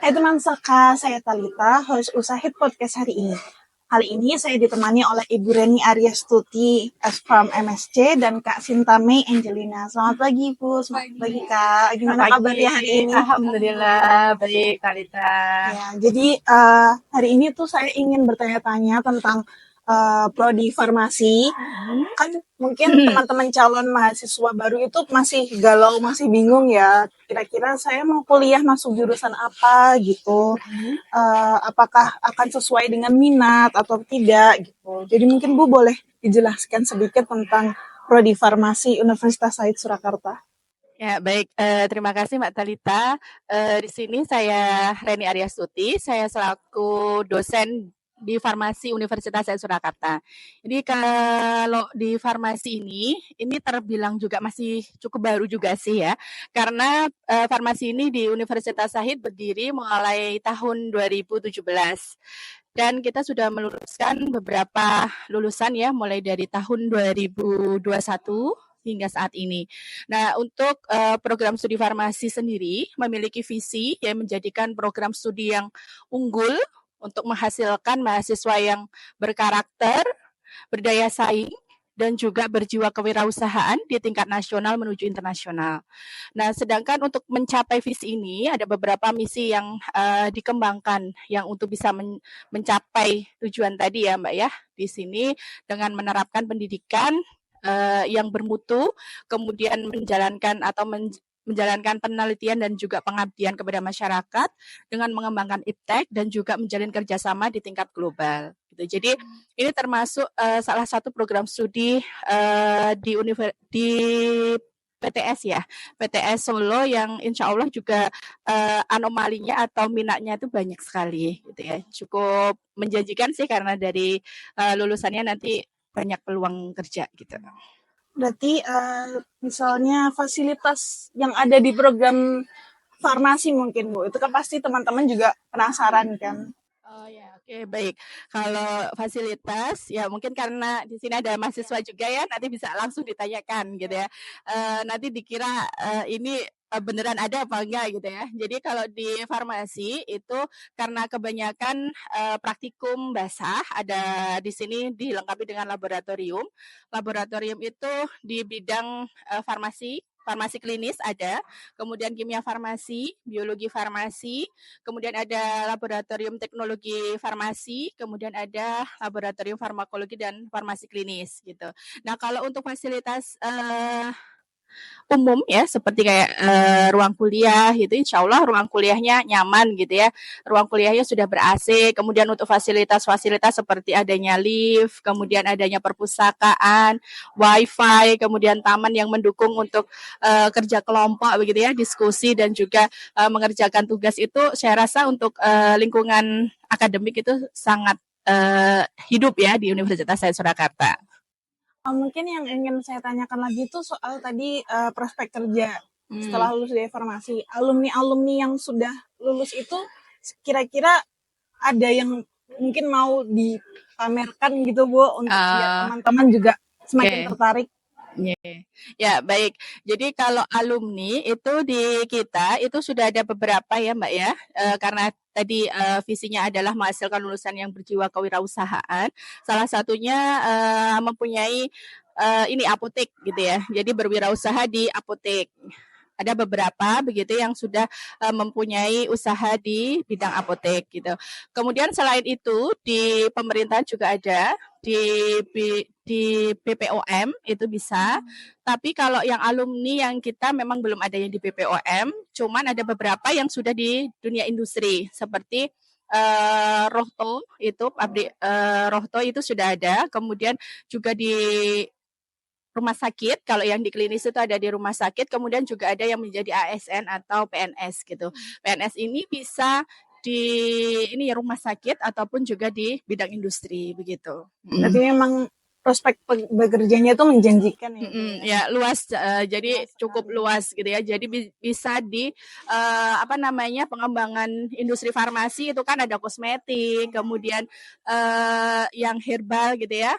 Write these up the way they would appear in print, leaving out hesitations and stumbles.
Hai teman Saka, saya Talita, host Usahid Podcast hari ini. Kali ini saya ditemani oleh Ibu Reni Aryastuti, from MSC, dan Kak Sinta Mei Angelina. Selamat pagi Ibu, selamat pagi Kak. Gimana Pagi, kabarnya hari ini? alhamdulillah baik Kalita. Ya, jadi hari ini tuh saya ingin bertanya-tanya tentang prodi farmasi. Kan mungkin teman-teman calon mahasiswa baru itu masih galau, masih bingung ya. Kira-kira saya mau kuliah masuk jurusan apa gitu. Apakah akan sesuai dengan minat atau tidak gitu. Jadi mungkin Bu boleh dijelaskan sedikit tentang prodi farmasi Universitas Said Surakarta. Ya baik, terima kasih Mbak Talita. Di sini saya Reni Aryastuti, saya selaku dosen di Farmasi Universitas Surakarta. Jadi kalau di farmasi ini terbilang juga masih cukup baru juga sih ya, karena farmasi ini di Universitas Syahid berdiri mulai tahun 2017. Dan kita sudah meluluskan beberapa lulusan ya, mulai dari tahun 2021 hingga saat ini. Nah, untuk program studi farmasi sendiri memiliki visi yang menjadikan program studi yang unggul untuk menghasilkan mahasiswa yang berkarakter, berdaya saing, dan juga berjiwa kewirausahaan di tingkat nasional menuju internasional. Nah, sedangkan untuk mencapai visi ini ada beberapa misi yang dikembangkan yang untuk bisa mencapai tujuan tadi ya Mbak ya. Di sini dengan menerapkan pendidikan yang bermutu, kemudian menjalankan penelitian dan juga pengabdian kepada masyarakat dengan mengembangkan iptek dan juga menjalin kerjasama di tingkat global. Gitu. Jadi ini termasuk salah satu program studi di PTS ya, PTS Solo yang insya Allah juga anomalinya atau minatnya itu banyak sekali, gitu ya. Cukup menjanjikan sih karena dari lulusannya nanti banyak peluang kerja gitu. Berarti misalnya fasilitas yang ada di program farmasi mungkin Bu, itu kan pasti teman-teman juga penasaran kan. Oh ya, oke baik. Kalau fasilitas ya mungkin karena di sini ada mahasiswa juga ya, nanti bisa langsung ditanyakan gitu ya. Nanti dikira ini beneran ada apa enggak gitu ya. Jadi kalau di farmasi itu karena kebanyakan praktikum basah ada di sini dilengkapi dengan laboratorium. Laboratorium itu di bidang farmasi, farmasi klinis ada, kemudian kimia farmasi, biologi farmasi, kemudian ada laboratorium teknologi farmasi, kemudian ada laboratorium farmakologi dan farmasi klinis gitu. Nah, kalau untuk fasilitas umum ya seperti kayak ruang kuliah gitu, insya Allah ruang kuliahnya nyaman gitu ya, ruang kuliahnya sudah ber-AC, kemudian untuk fasilitas-fasilitas seperti adanya lift, kemudian adanya perpustakaan, wifi, kemudian taman yang mendukung untuk kerja kelompok begitu ya, diskusi dan juga mengerjakan tugas itu saya rasa untuk lingkungan akademik itu sangat hidup ya di Universitas Surakarta. Mungkin yang ingin saya tanyakan lagi itu soal tadi prospek kerja setelah lulus dari farmasi. Alumni-alumni yang sudah lulus itu kira-kira ada yang mungkin mau dipamerkan gitu Bu untuk biar teman-teman juga semakin tertarik. Ya, baik. Jadi kalau alumni itu di kita itu sudah ada beberapa ya, Mbak ya. Karena tadi visinya adalah menghasilkan lulusan yang berjiwa kewirausahaan. Salah satunya mempunyai ini apotek gitu ya. Jadi berwirausaha di apotek. Ada beberapa begitu yang sudah mempunyai usaha di bidang apotek gitu. Kemudian selain itu di pemerintahan juga ada di BPOM itu bisa. Tapi kalau yang alumni yang kita memang belum ada yang di BPOM, cuman ada beberapa yang sudah di dunia industri seperti Rohto itu pabrik Rohto itu sudah ada, kemudian juga di rumah sakit, kalau yang di klinis itu ada di rumah sakit, kemudian juga ada yang menjadi ASN atau PNS gitu. PNS ini bisa di ini ya rumah sakit ataupun juga di bidang industri begitu. Berarti memang prospek bekerjanya itu menjanjikan ya Bu ya. Ya luas, jadi Luas cukup sekali. luas gitu ya. Jadi bisa di apa namanya pengembangan industri farmasi itu kan ada kosmetik, kemudian yang herbal gitu ya,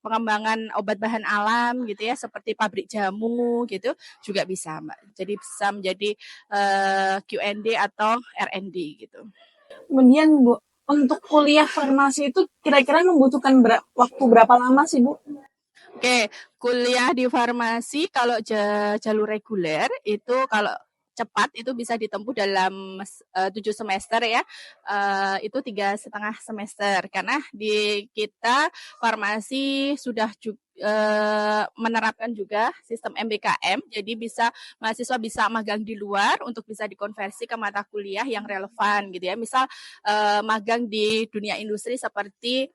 pengembangan obat bahan alam gitu ya, seperti pabrik jamu gitu juga bisa, Mbak. Jadi bisa menjadi Q&D atau R&D gitu. Kemudian Bu, untuk kuliah farmasi itu kira-kira membutuhkan waktu berapa lama sih Bu? Oke, kuliah di farmasi kalau jalur reguler itu kalau cepat itu bisa ditempuh dalam 7 semester ya, itu 3,5 semester karena di kita farmasi sudah menerapkan juga sistem MBKM, jadi mahasiswa bisa magang di luar untuk bisa dikonversi ke mata kuliah yang relevan gitu ya, misal magang di dunia industri seperti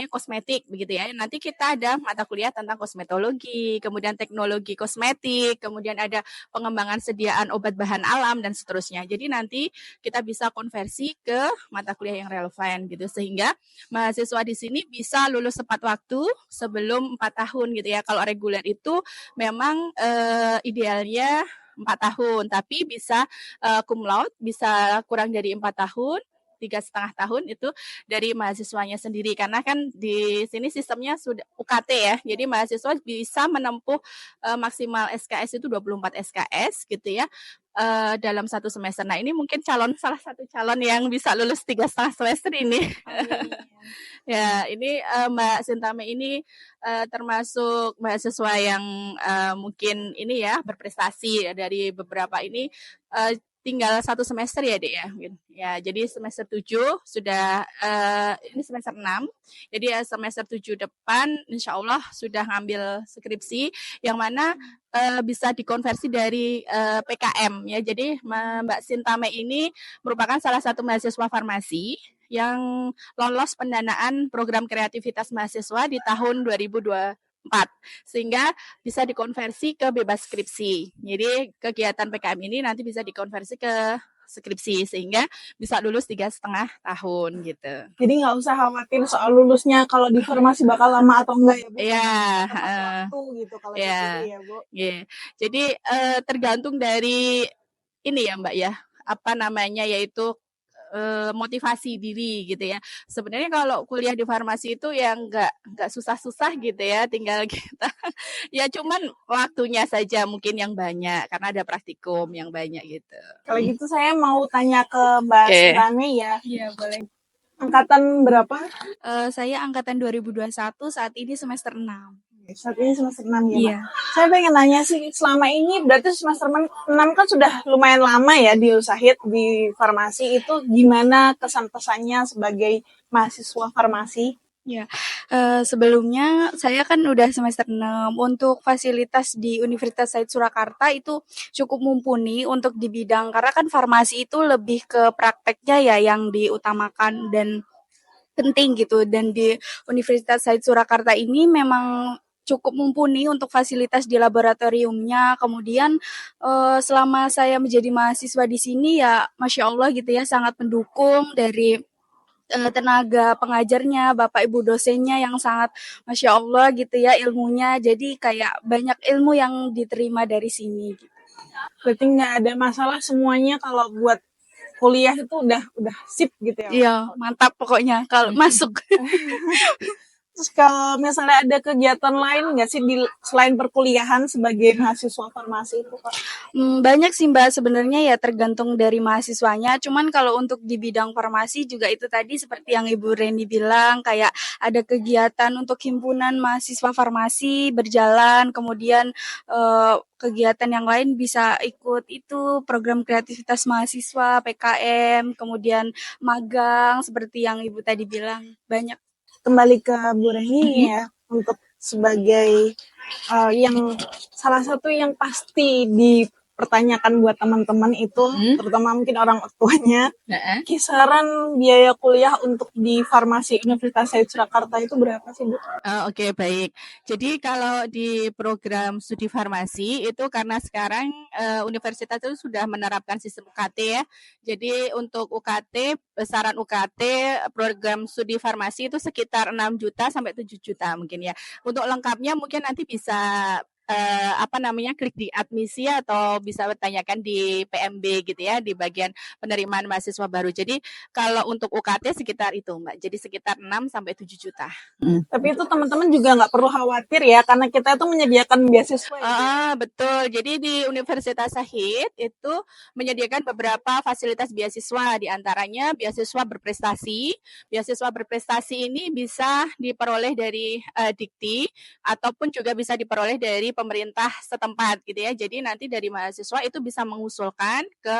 kosmetik begitu ya. Nanti kita ada mata kuliah tentang kosmetologi, kemudian teknologi kosmetik, kemudian ada pengembangan sediaan obat bahan alam dan seterusnya. Jadi nanti kita bisa konversi ke mata kuliah yang relevan gitu sehingga mahasiswa di sini bisa lulus tepat waktu sebelum 4 tahun gitu ya. Kalau reguler itu memang idealnya 4 tahun, tapi bisa cum laude, bisa kurang dari 4 tahun, 3,5 tahun itu dari mahasiswanya sendiri karena kan di sini sistemnya sudah UKT ya, jadi mahasiswa bisa menempuh maksimal SKS itu 24 SKS gitu ya dalam 1 semester. Nah ini mungkin salah satu calon yang bisa lulus 3,5 semester ini. Ya ini Mbak Sintame ini termasuk mahasiswa yang mungkin ini ya berprestasi ya, dari beberapa ini tinggal 1 semester ya Dek ya. Ya, jadi semester 7 sudah ini semester 6. Jadi semester 7 depan insya Allah sudah ngambil skripsi yang mana bisa dikonversi dari PKM ya. Jadi Mbak Sintame ini merupakan salah satu mahasiswa farmasi yang lolos pendanaan program kreativitas mahasiswa di tahun 2024 sehingga bisa dikonversi ke bebas skripsi. Jadi kegiatan PKM ini nanti bisa dikonversi ke skripsi sehingga bisa lulus 3,5 tahun gitu. Jadi nggak usah khawatir soal lulusnya kalau di farmasi bakal lama atau enggak ya Bu? Iya. Tepat waktu gitu kalau Iya. gitu ya Bu. Yeah. Jadi tergantung dari ini ya Mbak ya, apa namanya yaitu motivasi diri gitu ya. Sebenarnya kalau kuliah di farmasi itu ya nggak susah-susah gitu ya, tinggal kita ya cuman waktunya saja mungkin yang banyak karena ada praktikum yang banyak gitu. Kalau gitu saya mau tanya ke Mbak Sintame ya. Iya, boleh. Angkatan berapa? Saya angkatan 2021, saat ini semester 6. Saat ini semester 6 ya, Iya. Mbak. Saya pengen nanya sih, selama ini berarti semester 6 kan sudah lumayan lama ya di Usahid, di farmasi. Itu gimana kesan-pesannya sebagai mahasiswa farmasi? Ya, sebelumnya saya kan udah semester 6. Untuk fasilitas di Universitas Said Surakarta itu cukup mumpuni untuk di bidang, karena kan farmasi itu lebih ke prakteknya ya yang diutamakan dan penting gitu. Dan di Universitas Said Surakarta ini memang cukup mumpuni untuk fasilitas di laboratoriumnya. Kemudian selama saya menjadi mahasiswa di sini ya Masya Allah gitu ya, sangat mendukung dari tenaga pengajarnya, Bapak Ibu dosennya yang sangat Masya Allah gitu ya ilmunya. Jadi kayak banyak ilmu yang diterima dari sini. Gitu. Berarti nggak ada masalah, semuanya kalau buat kuliah itu udah sip gitu ya? Iya, mantap pokoknya kalau masuk. Terus kalau misalnya ada kegiatan lain nggak sih selain perkuliahan sebagai mahasiswa farmasi itu Kak? Banyak sih Mbak, sebenarnya ya tergantung dari mahasiswanya. Cuman kalau untuk di bidang farmasi juga itu tadi seperti yang Ibu Reni bilang, kayak ada kegiatan untuk himpunan mahasiswa farmasi berjalan, kemudian kegiatan yang lain bisa ikut itu program kreativitas mahasiswa, PKM, kemudian magang seperti yang Ibu tadi bilang, banyak. Kembali ke Bu Reni ya, untuk sebagai yang salah satu yang pasti dipertanyakan buat teman-teman itu, terutama mungkin orang tuanya, kisaran biaya kuliah untuk di farmasi Universitas Said Surakarta itu berapa sih Bu? Oke, baik. Jadi kalau di program studi farmasi itu karena sekarang universitas itu sudah menerapkan sistem UKT ya. Jadi untuk UKT, besaran UKT program studi farmasi itu sekitar 6 juta sampai 7 juta mungkin ya. Untuk lengkapnya mungkin nanti bisa klik di admisi atau bisa bertanyakan di PMB gitu ya, di bagian penerimaan mahasiswa baru. Jadi kalau untuk UKT sekitar itu Mbak, jadi sekitar 6 sampai 7 juta. Tapi itu teman-teman juga nggak perlu khawatir ya, karena kita itu menyediakan beasiswa ya. Betul. Jadi di Universitas Syahid itu menyediakan beberapa fasilitas beasiswa, di antaranya beasiswa berprestasi. Beasiswa berprestasi ini bisa diperoleh dari Dikti ataupun juga bisa diperoleh dari pemerintah setempat gitu ya. Jadi nanti dari mahasiswa itu bisa mengusulkan ke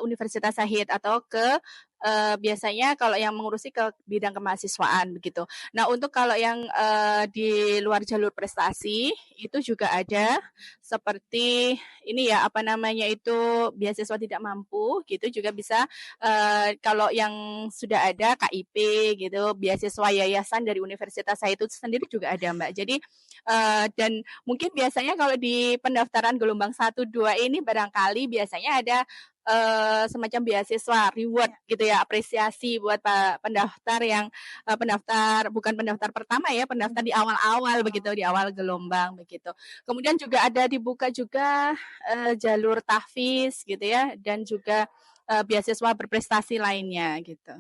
Universitas Syahid atau ke biasanya kalau yang mengurusi ke bidang kemahasiswaan begitu. Nah, untuk kalau yang di luar jalur prestasi itu juga ada seperti ini ya beasiswa tidak mampu gitu juga bisa kalau yang sudah ada KIP gitu, beasiswa yayasan dari Universitas saya itu sendiri juga ada Mbak. Jadi dan mungkin biasanya kalau di pendaftaran gelombang 1 2 ini barangkali biasanya ada semacam beasiswa reward gitu ya, apresiasi buat pendaftar yang bukan pendaftar pertama ya, pendaftar di awal-awal begitu, di awal gelombang begitu. Kemudian juga ada dibuka juga jalur tahfiz gitu ya, dan juga beasiswa berprestasi lainnya gitu.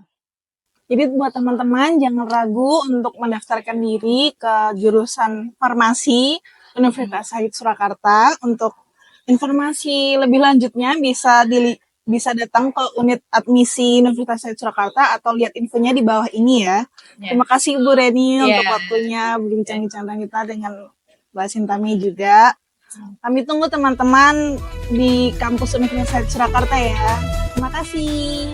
Jadi buat teman-teman jangan ragu untuk mendaftarkan diri ke jurusan farmasi Universitas Syahid Surakarta. Untuk informasi lebih lanjutnya bisa datang ke unit admisi Universitas Syahid Surakarta atau lihat infonya di bawah ini ya. Terima kasih Ibu Reni untuk waktunya berbincang-bincang kita dengan Mbak Sintami juga. Kami tunggu teman-teman di kampus Universitas Syahid Surakarta ya. Terima kasih.